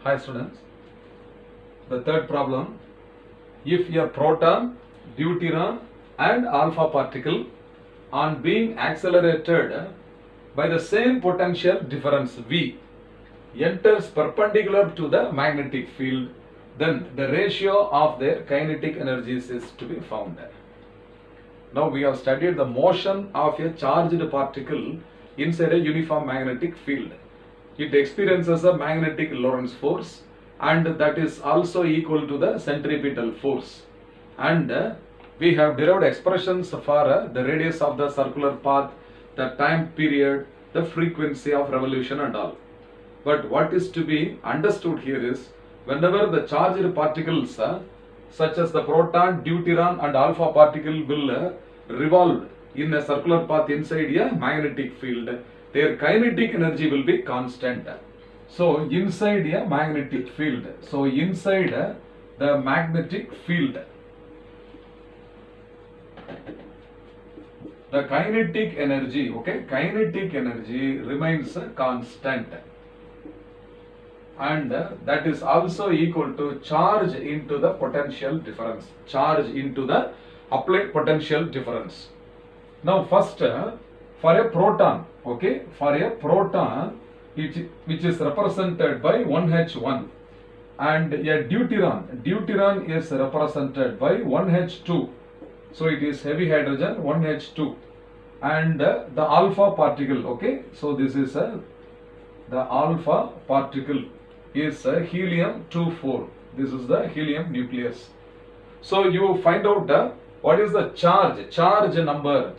Hi students, the third problem, if a proton, deuteron and alpha particle on being accelerated by the same potential difference V enters perpendicular to the magnetic field, then the ratio of their kinetic energies is to be found. Now we have studied the motion of a charged particle inside a uniform magnetic field. It experiences a magnetic Lorentz force, and that is also equal to the centripetal force. And we have derived expressions for the radius of the circular path, the time period, the frequency of revolution and all. But what is to be understood here is, whenever the charged particles such as the proton, deuteron and alpha particle will revolve in a circular path inside a magnetic field, their kinetic energy will be constant. So inside a magnetic field, the magnetic field, the kinetic energy, kinetic energy remains constant, and that is also equal to charge into the potential difference, charge into the applied potential difference. Now first, for a proton, for a proton which is represented by 1h1, and a deuteron is represented by 1h2, so it is heavy hydrogen 1h2, and the alpha particle, so this is the alpha particle is helium 24, this is the helium nucleus. So you find out what is the charge number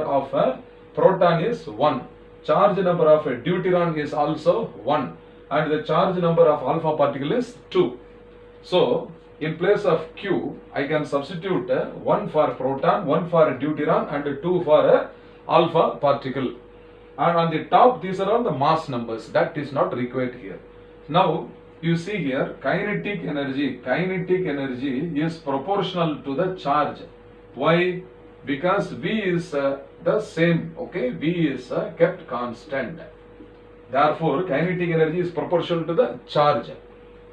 of a proton is 1, charge number of a deuteron is also 1, and the charge number of alpha particle is 2. So in place of Q, I can substitute 1 for proton, 1 for deuteron and 2 for alpha particle. And on the top, these are all the mass numbers, that is not required here. Now you see here, kinetic energy is proportional to the charge. Why? Because V is the same, V is kept constant. Therefore, kinetic energy is proportional to the charge.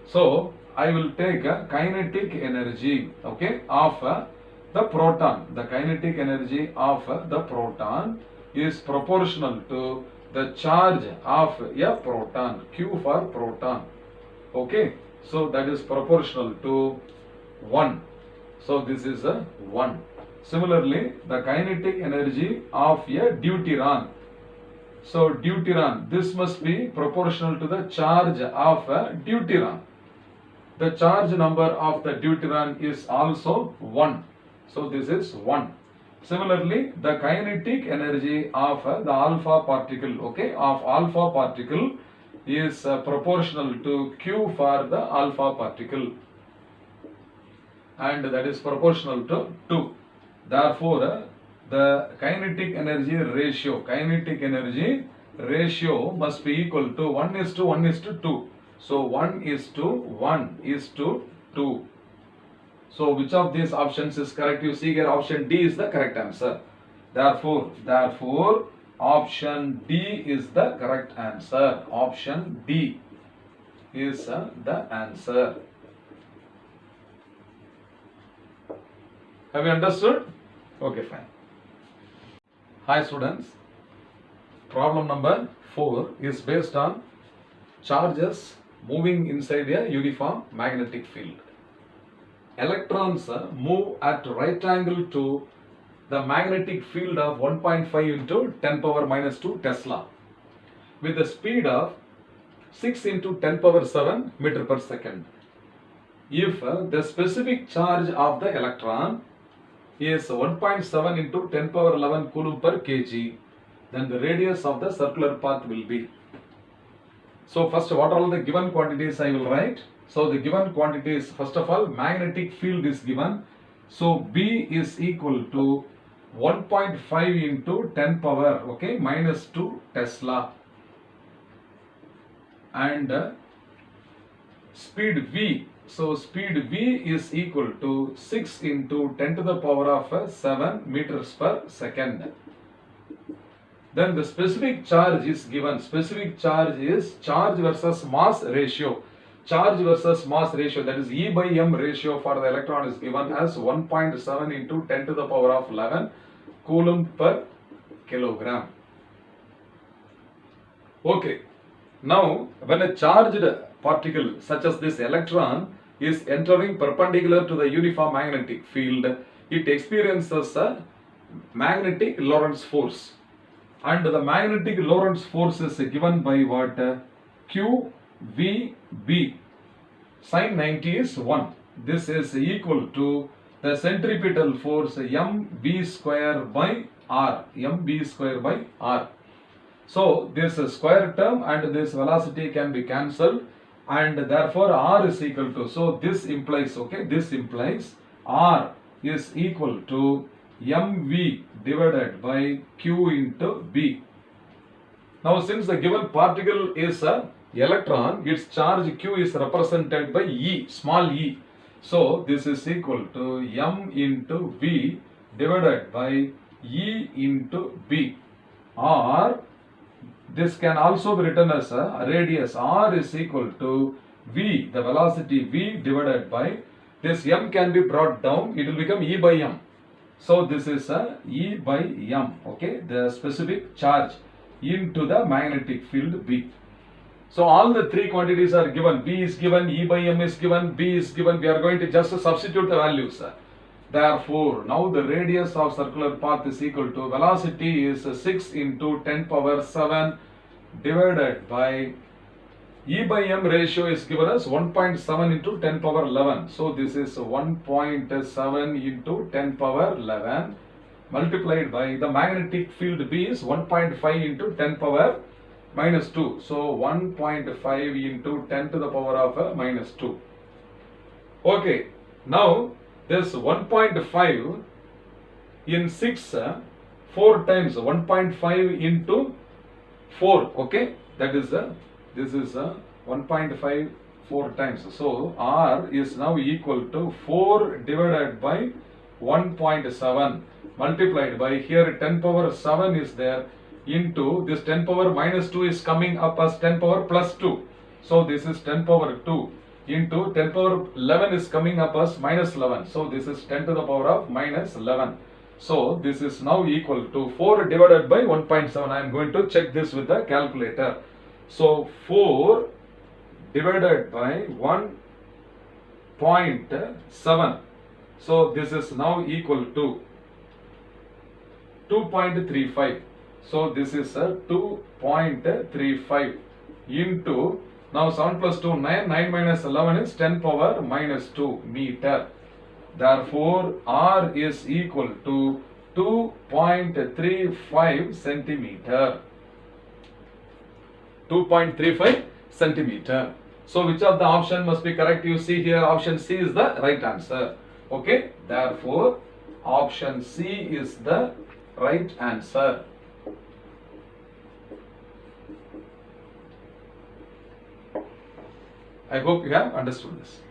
So I will take kinetic energy, of the proton. The kinetic energy of the proton is proportional to the charge of a proton, Q for proton. So that is proportional to 1. So this is a 1. Similarly, the kinetic energy of a deuteron. So deuteron, this must be proportional to the charge of a deuteron. The charge number of the deuteron is also 1. So this is 1. Similarly, the kinetic energy of the alpha particle, of alpha particle is proportional to Q for the alpha particle, and that is proportional to 2. Therefore, the kinetic energy ratio must be equal to 1:1:2. So 1:1:2. So which of these options is correct? You see here, option D is the correct answer. Therefore, option D is the correct answer. Option D is the answer. Have you understood? Okay, fine. Hi students. Problem number 4 is based on charges moving inside a uniform magnetic field. Electrons move at right angle to the magnetic field of 1.5 into 10 power minus 2 Tesla with the speed of 6 into 10 power 7 meter per second. If the specific charge of the electron is 1.7 into 10 power 11 coulomb per kg, then the radius of the circular path will be. So first, what are all the given quantities I will write. So the given quantities, first of all, magnetic field is given. So B is equal to 1.5 into 10 power minus 2 Tesla, and speed V. So speed V is equal to 6 into 10 to the power of 7 meters per second. Then the specific charge is given. Specific charge is charge versus mass ratio. charge versus mass ratio, that is E by M ratio for the electron is given as 1.7 into 10 to the power of 11 coulomb per kilogram. Okay, now when a charged particle such as this electron is entering perpendicular to the uniform magnetic field, it experiences a magnetic Lorentz force, and the magnetic Lorentz force is given by what? QVB. Sin 90 is 1. This is equal to the centripetal force mv square by r. mv square by r. So this square term and this velocity can be cancelled, and therefore r is equal to, so this implies, okay, this implies r is equal to mv divided by q into b. Now since the given particle is a electron, its charge q is represented by E, small e. So this is equal to m into v divided by E into b, or this can also be written as a radius r is equal to v, the velocity v divided by this m can be brought down, it will become E by m. So this is a E by m, okay, the specific charge into the magnetic field B. So all the three quantities are given. V is given, E by m is given, B is given. We are going to just substitute the values. Therefore, now the radius of circular path is equal to, velocity is 6 into 10 power 7 divided by E by m ratio is given as 1.7 into 10 power 11. So this is 1.7 into 10 power 11 multiplied by the magnetic field B is 1.5 into 10 power minus 2. So 1.5 into 10 to the power of minus 2. Okay, now this 1.5 in 6, 4 times 1.5 into 4, okay, that is this is 1.5 4 times. So R is now equal to 4 divided by 1.7 multiplied by, here 10 power 7 is there, into this 10 power minus 2 is coming up as 10 power plus 2. So this is 10 power 2 into 10 power 11 is coming up as minus 11. So this is 10 to the power of minus 11. So this is now equal to 4 divided by 1.7. I am going to check this with the calculator. So 4 divided by 1.7. So this is now equal to 2.35. So this is a 2.35 into, now 7 plus 2 9, 9 minus 11 is 10 power minus 2 meter. Therefore R is equal to 2.35 centimeter. 2.35 centimeter. So which of the option must be correct? You see here option C is the right answer. Okay, therefore option C is the right answer. I hope you have understood this.